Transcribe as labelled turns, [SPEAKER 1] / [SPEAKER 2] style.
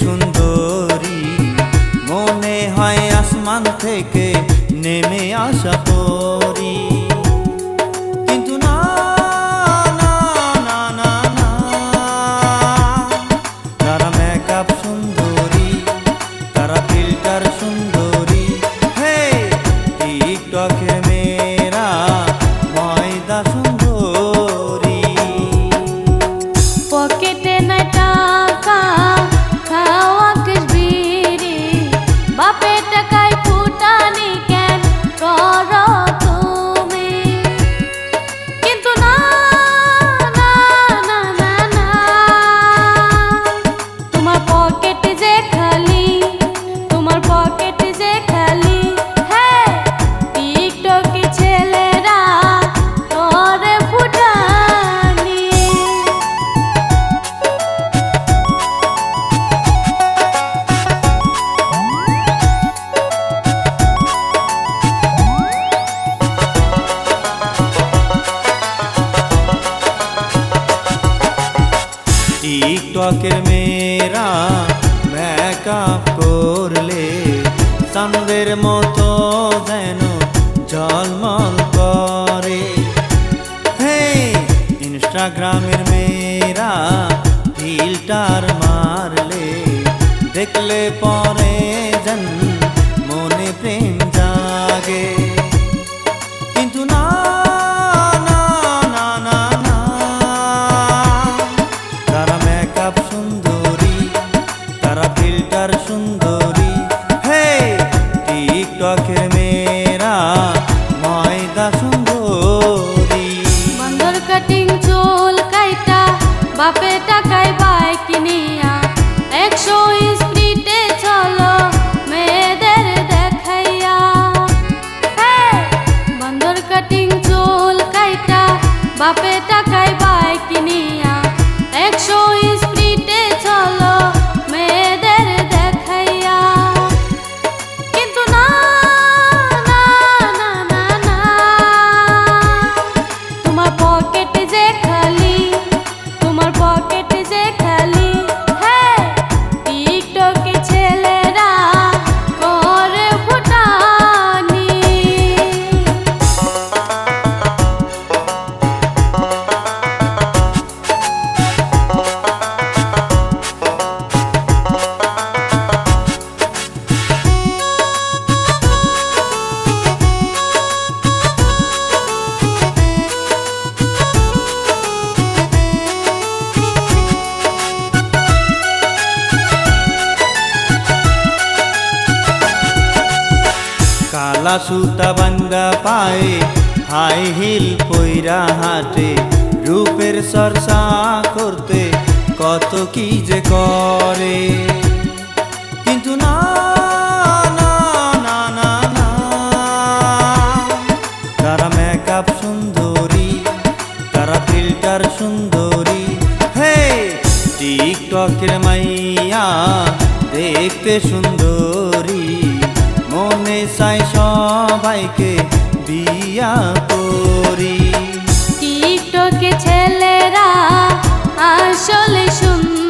[SPEAKER 1] সুন্দরী, মনে হয় আসমান থেকে নেমে আসা পরী। কিন্তু না না না না না, তারা মেকআপ সুন্দরী, তারা ফিল্টার সুন্দরী, হে টিকটকের মেয়েরা ময়দা সুন্দরী।
[SPEAKER 2] পকেটে নাই টাকা, খাওয়া বিড়ি, বাপের টাকায় ফুটানি কেন করো তুমি? কিন্তু না না না না না, তোমার পকেট যে খালি, তোমার পকেট যে খালি, হ্যাঁ টিকটকে ছেলেরা করে ফুটানি।
[SPEAKER 1] টিকটকের মেয়েরা মেকআপ করলে চাঁদের মতো যেন ঝলমল করে। হে ইনস্টাগ্রামের মেয়েরা ফিল্টার মারলে দেখলে পরে যেন মনে প্রেম জাগে। কিন্তু না না না না না, তারা মেকআপ সুন্দরী, তারা ফিল্টার সুন্দরী, হে টিকটকের মেয়েরা ময়দা সুন্দরী।
[SPEAKER 2] বন্দর কাটিং চুল কাইটা, বাপে টাকায় বাইক নিয়া, 100 স্পিডে চলো মেয়েদের দেখাইয়া। হ্যাঁ বন্দর কাটিং চুল কাইটা, বাপে টাকায় বাইক নিয়া, 100 স্পিডে চলো মেয়েদের দেখাইয়া। কিন্তু না না না না না, তোমার পকেট যে খালি, তোমার পকেট যে খালি, হ্যাঁ টিকটকে ছেলেরা করে ফুটানি।
[SPEAKER 1] কালা সুতা বান্দা পায়ে হাই হিল পইরা হাঁটে, রূপের চর্চা করতে কত কি যে করে। কিন্তু না না না না না, তারা মেকআপ সুন্দরী, তারা ফিল্টার সুন্দরী, হে টিকটকের মাইয়া দেখতে সুন্দরী, মনে চাই সবাইকে বিয়া করি।
[SPEAKER 2] টিকটকে ছেলেরা আসলে সুন্দর।